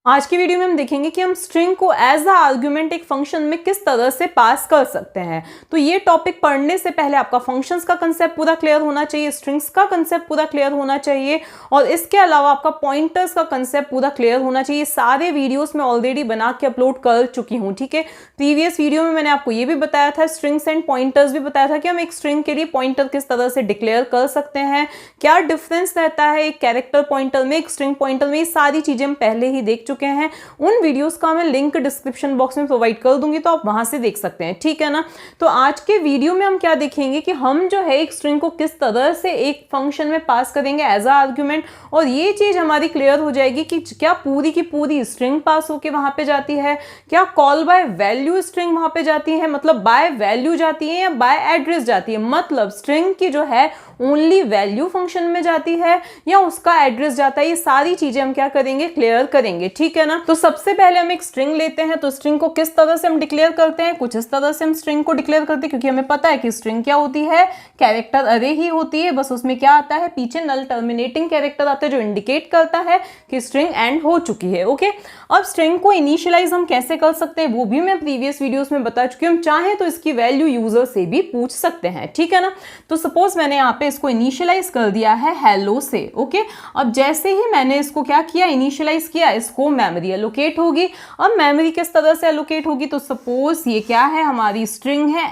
आज की वीडियो में हम देखेंगे कि हम स्ट्रिंग को एज अ आर्ग्यूमेंट एक फंक्शन में किस तरह से पास कर सकते हैं। तो ये टॉपिक पढ़ने से पहले आपका फंक्शंस का कंसेप्ट पूरा क्लियर होना चाहिए, स्ट्रिंग्स का कंसेप्ट पूरा क्लियर होना चाहिए और इसके अलावा आपका पॉइंटर्स का कंसेप्ट पूरा क्लियर होना चाहिए। सारे वीडियोस मैं ऑलरेडी बना के अपलोड कर चुकी हूँ, ठीक है। प्रीवियस वीडियो में मैंने आपको ये भी बताया था, स्ट्रिंग्स एंड पॉइंटर्स भी बताया था कि हम एक स्ट्रिंग के लिए पॉइंटर किस तरह से डिक्लेयर कर सकते हैं, क्या डिफरेंस रहता है एक कैरेक्टर पॉइंटर में, एक स्ट्रिंग पॉइंटर में। ये सारी चीजें हम पहले ही देख चुके हैं। उन वीडियोस का मैं लिंक डिस्क्रिप्शन बॉक्स में प्रोवाइड कर दूंगी, तो आप वहां से देख सकते हैं, ठीक है ना। तो आज के वीडियो में हम क्या देखेंगे कि हम जो है एक स्ट्रिंग को किस तरह से एक फंक्शन में पास करेंगे एज अ आर्ग्यूमेंट, और ये चीज हमारी क्लियर हो जाएगी कि क्या पूरी की पूरी स्ट्रिंग पास होके वहां पे जाती है, क्या कॉल बाय वैल्यू स्ट्रिंग वहां पे जाती है, मतलब बाय वैल्यू जाती है या बाय एड्रेस जाती है, मतलब स्ट्रिंग की जो है ओनली वैल्यू फंक्शन में जाती है या उसका एड्रेस जाता है। ये सारी चीजें हम क्या करेंगे, क्लियर करेंगे, ठीक है ना। तो सबसे पहले हम एक स्ट्रिंग लेते हैं। तो स्ट्रिंग को किस तरह से हम डिक्लेयर करते हैं, कुछ इस तरह से हम स्ट्रिंग को डिक्लेयर करते हैं, क्योंकि हमें पता है कि स्ट्रिंग क्या होती है, कैरेक्टर अरे ही होती है। बस उसमें क्या आता है, पीछे नल टर्मिनेटिंग कैरेक्टर आता है जो इंडिकेट करता है कि स्ट्रिंग एंड हो चुकी है, ओके। अब स्ट्रिंग को इनिशियलाइज हम कैसे कर सकते हैं वो भी मैं प्रीवियस वीडियोस में बता चुकी हूँ। हम चाहे तो इसकी वैल्यू यूजर से भी पूछ सकते हैं, ठीक है ना। तो सपोज मैंने यहाँ पे इसको इनिशियलाइज कर दिया है हेलो से, ओके। अब जैसे ही मैंने इसको क्या किया, इनिशियलाइज किया, इसको मेमोरी एलोकेट होगी। अब मेमोरी किस तरह से एलोकेट होगी, तो सपोज ये क्या है, हमारी स्ट्रिंग है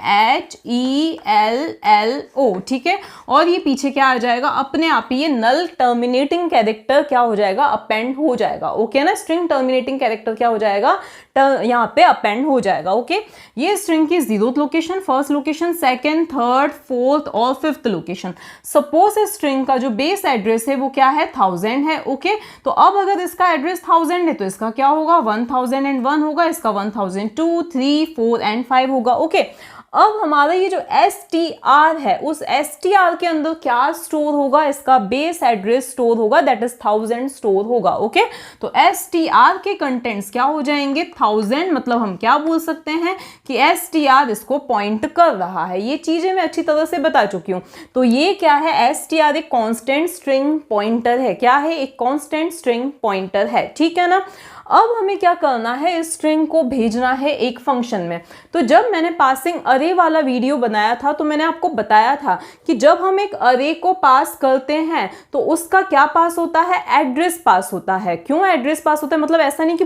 HELLO, ठीक है। और ये पीछे क्या आ जाएगा, अपने आप ही ये नल टर्मिनेटिंग कैरेक्टर क्या हो जाएगा, अपेंड हो जाएगा, ओके ना। स्ट्रिंग टर्मिनेटिंग कैरेक्टर क्या हो जाएगा, यहाँ पे अपेंड हो जाएगा, ओके। ये स्ट्रिंग की 0th location, first location, second, third, fourth और 5th लोकेशन। सपोज इस स्ट्रिंग का जो बेस एड्रेस है वो क्या है, 1000 है, ओके। तो अब अगर इसका एड्रेस 1000 है तो इसका क्या होगा, 1001 होगा, इसका 1002, 3, 4 एंड 5 होगा, ओके। अब हमारा ये जो str है, उस str के अंदर क्या स्टोर होगा, इसका बेस एड्रेस स्टोर होगा, दैट इज 1000 स्टोर होगा, ओके। तो str के कंटेंट्स क्या हो जाएंगे, 1000, मतलब हम क्या बोल सकते हैं कि str इसको पॉइंट कर रहा है। ये चीजें मैं अच्छी तरह से बता चुकी हूं। तो ये क्या है, str एक कांस्टेंट स्ट्रिंग पॉइंटर है। क्या है, एक कांस्टेंट स्ट्रिंग पॉइंटर है, ठीक है ना। अब हमें क्या करना है, इस स्ट्रिंग को भेजना है एक फंक्शन में। तो जब मैंने पासिंग अरे वाला वीडियो बनाया था तो मैंने आपको बताया था कि जब हम एक अरे को पास करते हैं तो उसका क्या पास होता है, एड्रेस पास होता है। क्यों एड्रेस पास होता है, मतलब ऐसा नहीं कि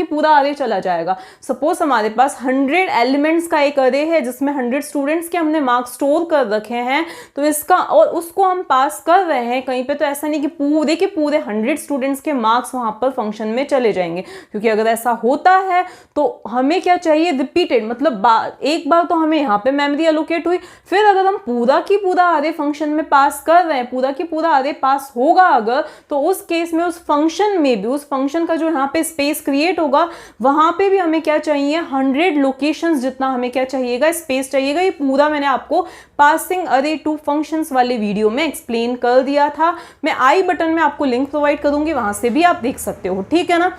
पूरा अरे चला जाएगा। सपोज हमारे पास 100 एलिमेंट्स का एक अरे है जिसमें 100 स्टूडेंट्स के हमने मार्क्स स्टोर कर रखे हैं, तो इसका और उसको हम पास कर रहे हैं कहीं पे, तो ऐसा नहीं कि पूरे 100 स्टूडेंट्स के मार्क्स वहां पर फंक्शन में चले जाएंगे। क्योंकि अगर ऐसा होता है तो हमें क्या चाहिए, रिपीटेड, मतलब एक बार तो हमें यहाँ पे मेमोरी एलोकेट हुई, फिर अगर हम पूरा की पूरा अरे फंक्शन में पास कर रहे हैं, पूरा की पूरा अरे पास होगा अगर, तो उस केस में उस फंक्शन में भी, उस फंक्शन का जो यहाँ पे स्पेस क्रिएट होगा वहां पे भी हमें क्या चाहिए, 100 लोकेशंस जितना हमें क्या चाहिएगा, स्पेस चाहिएगा। ये पूरा मैंने आपको पासिंग अरे टू फंक्शंस वाले वीडियो में एक्सप्लेन कर दिया था। मैं आई बटन में आपको लिंक प्रोवाइड करूंगी, वहां से भी आप देख सकते हो, ठीक है ना।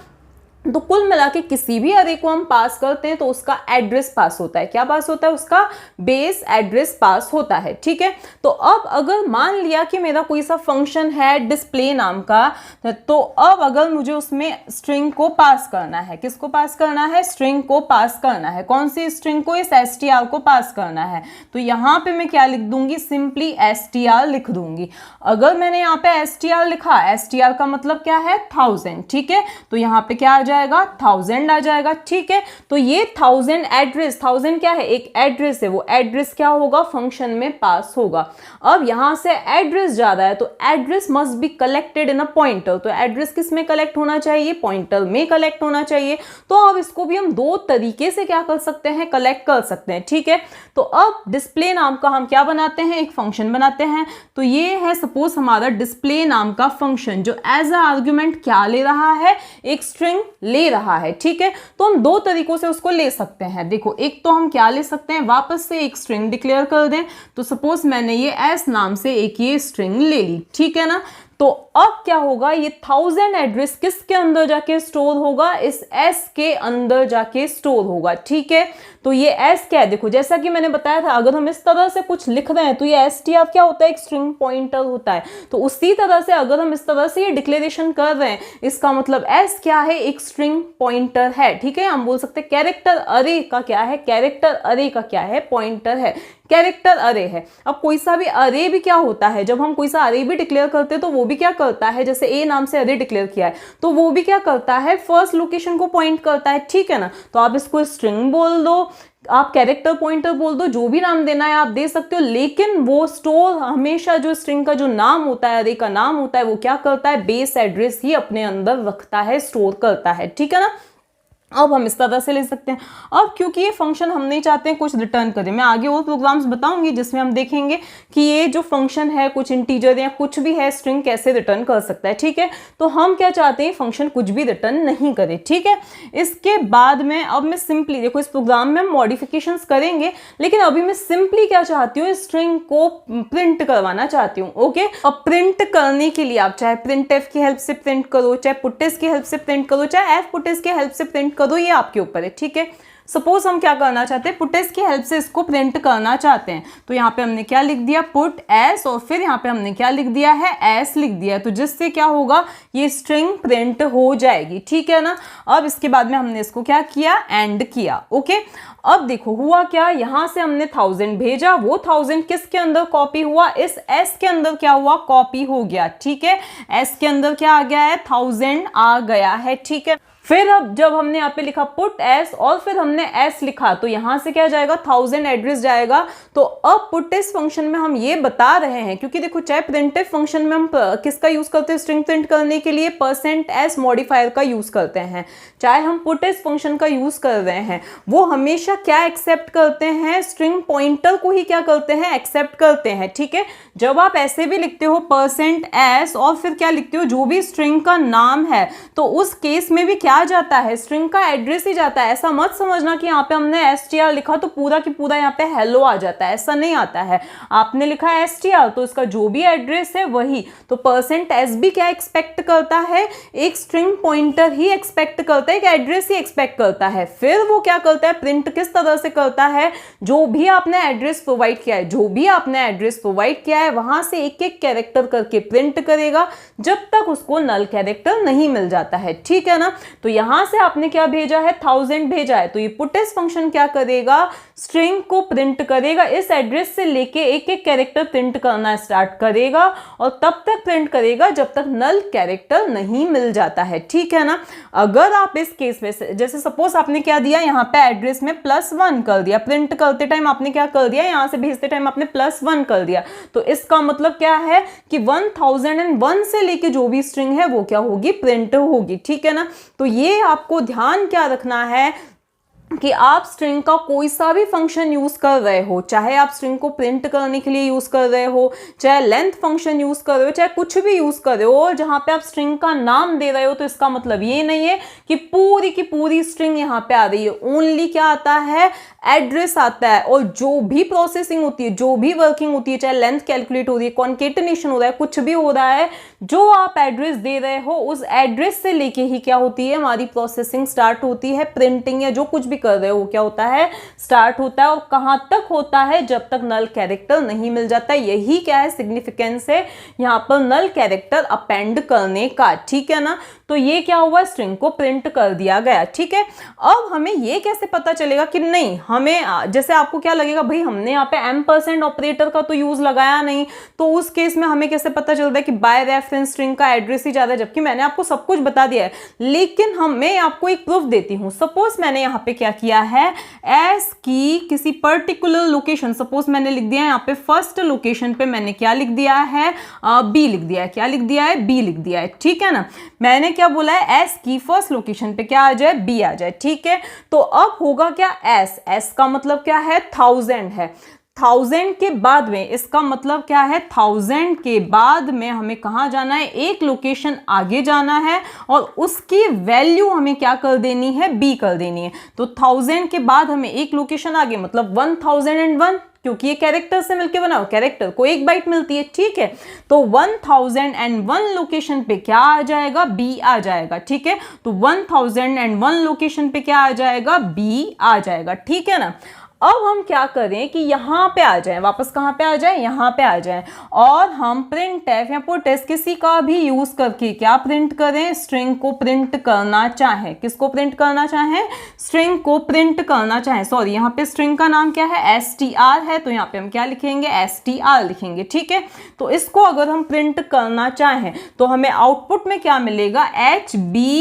तो कुल मिला के किसी भी अरे को हम पास करते हैं तो उसका एड्रेस पास होता है। क्या पास होता है, उसका बेस एड्रेस पास होता है, ठीक है। तो अब अगर मान लिया कि मेरा कोई सा फंक्शन है डिस्प्ले नाम का, तो अब अगर मुझे उसमें स्ट्रिंग को पास करना है, किसको पास करना है, स्ट्रिंग को पास करना है। कौन सी स्ट्रिंग को, इस str को पास करना है। तो यहाँ पे मैं क्या लिख दूंगी, सिंपली str लिख दूंगी। अगर मैंने यहाँ पे str लिखा, str का मतलब क्या है, 1000, ठीक है। तो यहाँ पे क्या जाएगा, 1000 आ जाएगा, ठीक है। तो ये 1000 एड्रेस, 1000 क्या है, एक एड्रेस है, वो एड्रेस क्या होगा, फंक्शन में पास होगा। अब यहां से एड्रेस जा रहा है तो address must be collected in a pointer. तो एड्रेस किस में कलेक्ट होना चाहिए, पॉइंटर में कलेक्ट होना चाहिए। तो अब इसको भी हम दो तरीके से क्या कर सकते हैं, कलेक्ट कर सकते हैं, ठीक है। तो अब डिस्प्ले नाम का हम क्या बनाते हैं, एक फंक्शन बनाते हैं। तो ये है सपोज हमारा डिस्प्ले नाम का फंक्शन जो एज अ आर्ग्यूमेंट क्या ले रहा है, एक स्ट्रिंग ले रहा है, ठीक है। तो हम दो तरीकों से उसको ले सकते हैं। देखो, एक तो हम क्या ले सकते हैं, वापस से एक स्ट्रिंग डिक्लेयर कर दें। तो सपोज मैंने ये एस नाम से एक ये स्ट्रिंग ले ली, ठीक है ना। तो अब क्या होगा, ये 1000 एड्रेस किसके अंदर जाके स्टोर होगा, इस एस के अंदर जाके स्टोर होगा। ठीक है, तो ये एस क्या है, देखो जैसा कि मैंने बताया था, अगर हम इस तरह से कुछ लिख रहे हैं तो ये str क्या होता है, एक स्ट्रिंग पॉइंटर होता है। तो उसी तरह से अगर हम इस तरह से ये डिक्लेरेशन कर रहे हैं, इसका मतलब एस क्या है, एक स्ट्रिंग पॉइंटर है। ठीक है, हम बोल सकते हैं कैरेक्टर अरे का क्या है, कैरेक्टर अरे का क्या है, पॉइंटर है, कैरेक्टर अरे है। अब कोई सा भी अरे भी क्या होता है, जब हम कोई सा अरे भी डिक्लेयर करते हैं तो वो भी क्या करता है, जैसे ए नाम से अरे डिक्लेयर किया है तो वो भी क्या करता है, फर्स्ट लोकेशन को पॉइंट करता है। ठीक है ना, तो आप इसको स्ट्रिंग बोल दो, आप कैरेक्टर पॉइंटर बोल दो, जो भी नाम देना है आप दे सकते हो, लेकिन वो स्टोर हमेशा जो स्ट्रिंग का जो नाम होता है, अरे का नाम होता है, वो क्या करता है, बेस एड्रेस ही अपने अंदर रखता है, स्टोर करता है। ठीक है ना, अब हम इस तरह से ले सकते हैं। अब क्योंकि ये फंक्शन हम नहीं चाहते हैं कुछ रिटर्न करें, मैं आगे और प्रोग्राम्स बताऊंगी जिसमें हम देखेंगे कि ये जो फंक्शन है कुछ इंटीजर या कुछ भी है स्ट्रिंग कैसे रिटर्न कर सकता है। ठीक है, तो हम क्या चाहते हैं, फंक्शन कुछ भी रिटर्न नहीं करे। ठीक है, इसके बाद में अब मैं सिंपली, देखो इस प्रोग्राम में हम मॉडिफिकेशंस करेंगे, लेकिन अभी मैं सिंपली क्या चाहती हूँ, स्ट्रिंग को प्रिंट करवाना चाहती हूँ। ओके, अब प्रिंट करने के लिए आप चाहे printf की हेल्प से प्रिंट करो, चाहे पुटिस की हेल्प से प्रिंट करो, चाहे fputis की हेल्प से प्रिंट करो, ये आपके ऊपर है। ठीक है, सपोज हम क्या करना चाहते हैं, पुटिस की हेल्प से इसको प्रिंट करना चाहते हैं, तो यहाँ पे हमने क्या लिख दिया, पुट एस, और फिर यहाँ पे हमने क्या लिख दिया है, एस लिख दिया है, तो जिससे क्या होगा, ये स्ट्रिंग प्रिंट हो जाएगी। ठीक है ना, अब इसके बाद में हमने इसको क्या किया, एंड किया। ओके, अब देखो हुआ क्या, यहां से हमने 1000 भेजा, वो 1000 किसके अंदर कॉपी हुआ, इस एस के अंदर क्या हुआ, कॉपी हो गया। ठीक है, एस के अंदर क्या आ गया है, 1000 आ गया है। ठीक है, फिर अब जब हमने यहाँ पे लिखा पुट एस और फिर हमने एस लिखा, तो यहां से क्या जाएगा, 1000 एड्रेस जाएगा। तो अब पुटिस फंक्शन में हम ये बता रहे हैं, क्योंकि देखो चाहे प्रिंटफ फंक्शन में हम किसका यूज करते हैं स्ट्रिंग प्रिंट करने के लिए, %s मॉडिफायर का यूज करते हैं, चाहे हम पुटिस फंक्शन का यूज कर रहे हैं, वो हमेशा क्या एक्सेप्ट करते हैं, स्ट्रिंग पॉइंटर को ही क्या करते हैं, एक्सेप्ट करते हैं। ठीक है, जब आप ऐसे भी लिखते हो %s और फिर क्या लिखते हो, जो भी स्ट्रिंग का नाम है, तो उस केस में भी क्या जाता है, स्ट्रिंग का एड्रेस ही जाता है। ऐसा मत समझना कि यहाँ पे हमने str लिखा तो पूरा की पूरा यहाँ पे हेलो आ जाता है, ऐसा नहीं आता है। आपने लिखा str तो इसका जो भी एड्रेस है वही, तो %s भी क्या एक्सपेक्ट करता है, एक स्ट्रिंग पॉइंटर ही एक्सपेक्ट करता है, एक एड्रेस ही एक्सपेक्ट करता है। फिर वो क्या करता है, प्रिंट किस तरह से करता है, जो भी आपने एड्रेस प्रोवाइड किया है, जो भी आपने एड्रेस प्रोवाइड किया है वहां से एक एक कैरेक्टर करके प्रिंट करेगा जब तक उसको नल कैरेक्टर नहीं मिल जाता है। ठीक है ना, तो यहां से आपने क्या भेजा है, 1000 भेजा है, तो ये पुटिस फंक्शन क्या करेगा, स्ट्रिंग को प्रिंट करेगा, इस एड्रेस से लेके एक एक कैरेक्टर प्रिंट करना स्टार्ट करेगा और तब तक प्रिंट करेगा जब तक नल कैरेक्टर नहीं मिल जाता है। ठीक है ना, अगर आप इस केस में जैसे सपोज आपने क्या दिया, यहाँ पे एड्रेस में +1 कर दिया, प्रिंट करते टाइम आपने क्या कर दिया, यहां से भेजते टाइम आपने +1 कर दिया, तो इसका मतलब क्या है कि 1001 से लेके जो भी स्ट्रिंग है वो क्या होगी, प्रिंट होगी। ठीक है ना, तो ये आपको ध्यान क्या रखना है कि आप स्ट्रिंग का कोई सा भी फंक्शन यूज कर रहे हो, चाहे आप स्ट्रिंग को प्रिंट करने के लिए यूज कर रहे हो, चाहे लेंथ फंक्शन यूज कर रहे हो, चाहे कुछ भी यूज कर रहे हो, जहां पे आप स्ट्रिंग का नाम दे रहे हो, तो इसका मतलब ये नहीं है कि पूरी की पूरी स्ट्रिंग यहाँ पे आ रही है। ओनली क्या आता है, एड्रेस आता है, और जो भी प्रोसेसिंग होती है, जो भी वर्किंग होती है, चाहे लेंथ कैलकुलेट हो रही है, कॉन्केटेनेशन हो रहा है, कुछ भी हो रहा है, जो आप एड्रेस दे रहे हो उस एड्रेस से लेके ही क्या होती है, हमारी प्रोसेसिंग स्टार्ट होती है, प्रिंटिंग या जो कुछ भी कर रहे हो क्या होता है, स्टार्ट होता है। और कहां तक होता है, जब तक नल कैरेक्टर नहीं मिल जाता है। यही क्या है, सिग्निफिकेंस है यहां पर नल कैरेक्टर अपेंड करने का। ठीक है ना, तो ये क्या हुआ, स्ट्रिंग को प्रिंट कर दिया गया। ठीक है, अब हमें ये कैसे पता चलेगा कि नहीं, हमें जैसे आपको क्या लगेगा, भाई हमने यहाँ पे %, ऑपरेटर का तो यूज लगाया नहीं, तो उस केस में हमें कैसे पता चलता है कि बाय रेफरेंस स्ट्रिंग का एड्रेस ही ज्यादा है, जबकि मैंने आपको सब कुछ बता दिया है। लेकिन मैं आपको एक प्रूफ देती हूं। सपोज मैंने यहाँ पे क्या किया है, एस की किसी पर्टिकुलर लोकेशन, सपोज मैंने लिख दिया है यहाँ पे फर्स्ट लोकेशन पे मैंने क्या लिख दिया है, बी लिख दिया है, क्या लिख दिया है, बी लिख दिया है। ठीक है ना, मैंने क्या बोला है, एस की फर्स्ट लोकेशन पे क्या आ जाए, बी आ जाए। ठीक है, तो अब होगा क्या, एस का मतलब क्या है, 1000 है, 1000 के बाद में, इसका मतलब क्या है, 1000 के बाद में हमें कहाँ जाना है, एक लोकेशन आगे जाना है और उसकी वैल्यू हमें क्या कर देनी है, b कर देनी है। तो 1000 के बाद हमें एक लोकेशन आगे मतलब 1001, क्योंकि ये कैरेक्टर से मिलके बना हो, कैरेक्टर को एक बाइट मिलती है, ठीक है। तो 1001 लोकेशन पे क्या आ जाएगा, b आ जाएगा, ठीक है। तो 1001 लोकेशन पे क्या आ जाएगा, b आ जाएगा, ठीक है ना। अब हम क्या करें कि यहाँ पे आ जाएं, वापस कहाँ पे आ जाएं, यहाँ पे आ जाएं, और हम printf या पुटf किसी का भी यूज करके क्या प्रिंट करें, स्ट्रिंग को प्रिंट करना चाहें। किसको प्रिंट करना चाहें, स्ट्रिंग को प्रिंट करना चाहें। सॉरी, यहाँ पे स्ट्रिंग का नाम क्या है, str है, तो यहाँ पे हम क्या लिखेंगे, str लिखेंगे, ठीक है। तो इसको अगर हम प्रिंट करना चाहें तो हमें आउटपुट में क्या मिलेगा, HBLLO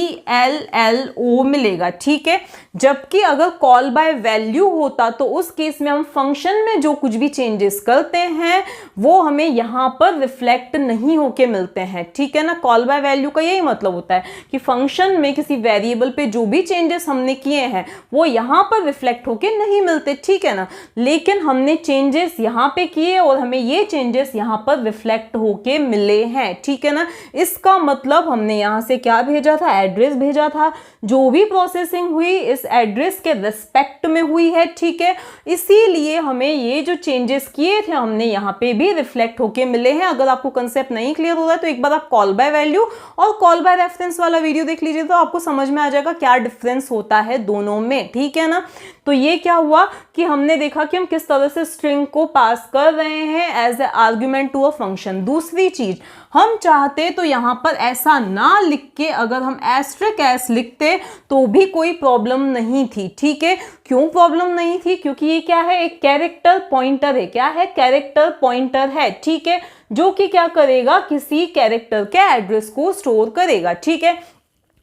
मिलेगा, ठीक है। जबकि अगर कॉल बाय वैल्यू होता तो उस केस में हम फंक्शन में जो कुछ भी चेंजेस करते हैं वो हमें यहां पर रिफ्लेक्ट नहीं होके मिलते हैं, ठीक है ना। कॉल बाय वैल्यू का यही मतलब होता है कि फंक्शन में किसी वेरिएबल पे जो भी चेंजेस हमने किए हैं वो यहां पर रिफ्लेक्ट होके नहीं मिलते, ठीक है ना। लेकिन हमने चेंजेस यहां पे किए और हमें ये चेंजेस यहां पर रिफ्लेक्ट होके मिले हैं, ठीक है ना। इसका मतलब हमने यहां से क्या भेजा था, एड्रेस भेजा था, जो भी प्रोसेसिंग हुई इस एड्रेस के रिस्पेक्ट में हुई है, ठीक है। इसीलिए हमें ये जो चेंजेस किए थे हमने यहाँ पे भी रिफ्लेक्ट होके मिले हैं। अगर आपको कंसेप्ट नहीं क्लियर हो रहा है तो एक बार आप कॉल बाय वैल्यू और कॉल बाय रेफरेंस वाला वीडियो देख लीजिए, तो आपको समझ में आ जाएगा क्या डिफरेंस होता है दोनों में, ठीक है ना। तो ये क्या हुआ कि हमने देखा कि हम किस तरह से स्ट्रिंग को पास कर रहे हैं as a argument to a function. दूसरी चीज, हम चाहते तो यहां पर ऐसा ना लिख के अगर हम एस्ट्रिक एस लिखते तो भी कोई प्रॉब्लम नहीं थी, ठीक है। क्यों प्रॉब्लम नहीं थी, क्योंकि ये क्या है, एक कैरेक्टर पॉइंटर है। क्या है, कैरेक्टर पॉइंटर है, ठीक है, जो कि क्या करेगा, किसी कैरेक्टर के एड्रेस को स्टोर करेगा, ठीक है।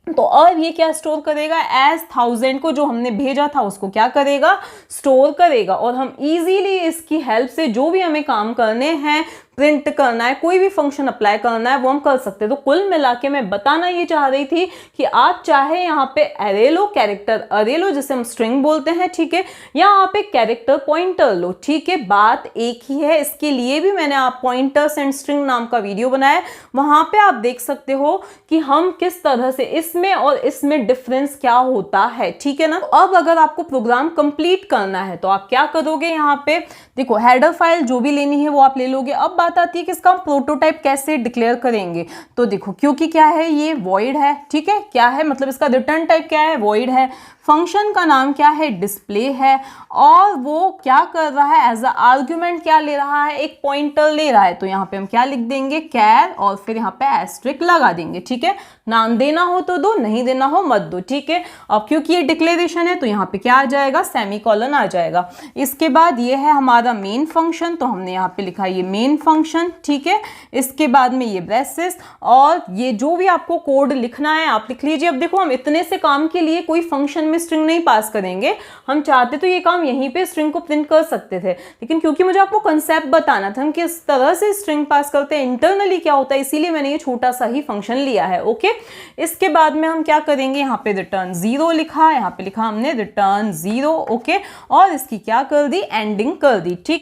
तो अब ये क्या स्टोर करेगा, एज 1000 को जो हमने भेजा था उसको क्या करेगा, स्टोर करेगा। और हम इजीली इसकी हेल्प से जो भी हमें काम करने हैं, प्रिंट करना है, कोई भी फंक्शन अप्लाई करना है, वो हम कर सकते हैं। तो कुल मिला के मैं बताना ये चाह रही थी कि आप चाहे यहाँ पे अरे लो, कैरेक्टर अरे लो जिसे हम स्ट्रिंग बोलते हैं, ठीक है, या आप एक कैरेक्टर पॉइंटर लो, ठीक है, बात एक ही है। इसके लिए भी मैंने आप पॉइंटर्स एंड स्ट्रिंग नाम का वीडियो बनाया, वहां पे आप देख सकते हो कि हम किस तरह से इसमें और इसमें डिफरेंस क्या होता है, ठीक है ना। अब अगर आपको प्रोग्राम कंप्लीट करना है तो आप क्या करोगे, यहाँ पे देखो हेडर फाइल जो भी लेनी है वो आप ले लोगे। अब बात आती है कि इसका हम प्रोटोटाइप कैसे डिक्लेयर करेंगे। तो देखो, क्योंकि क्या है, ये वॉइड है, ठीक है, क्या है मतलब इसका रिटर्न टाइप क्या है, वॉइड है। फंक्शन का नाम क्या है, डिस्प्ले है, और वो क्या कर रहा है, एज अ आर्ग्यूमेंट क्या ले रहा है, एक पॉइंटर ले रहा है। तो यहाँ पे हम क्या लिख देंगे, कैर, और फिर यहाँ पे एस्ट्रिक लगा देंगे, ठीक है। नाम देना हो तो दो, नहीं देना हो मत दो, ठीक है। अब क्योंकि ये डिक्लेरेशन है तो यहाँ पे क्या आ जाएगा, सेमीकोलन आ जाएगा। इसके बाद ये है हमारा मेन फंक्शन, तो हमने यहाँ पे लिखा ये मेन फंक्शन, ठीक है। इसके बाद में ये ब्रेसेस, और ये जो भी आपको कोड लिखना है आप लिख लीजिए। अब देखो, हम इतने से काम के लिए कोई फंक्शन में स्ट्रिंग नहीं पास करेंगे। हम चाहते तो ये काम यहीं पे स्ट्रिंग को प्रिंट कर सकते थे, लेकिन क्योंकि मुझे आपको कंसेप्ट बताना था हम किस तरह से स्ट्रिंग पास करते हैं, इंटरनली क्या होता है, इसीलिए मैंने ये छोटा सा ही फंक्शन लिया है, ओके। इसके बाद में हम क्या करेंगे, यहाँ पे रिटर्न 0 लिखा, यहाँ पे लिखा हमने रिटर्न 0, ओके, और इसकी क्या कर दी, एंडिंग कर दी, ठीक।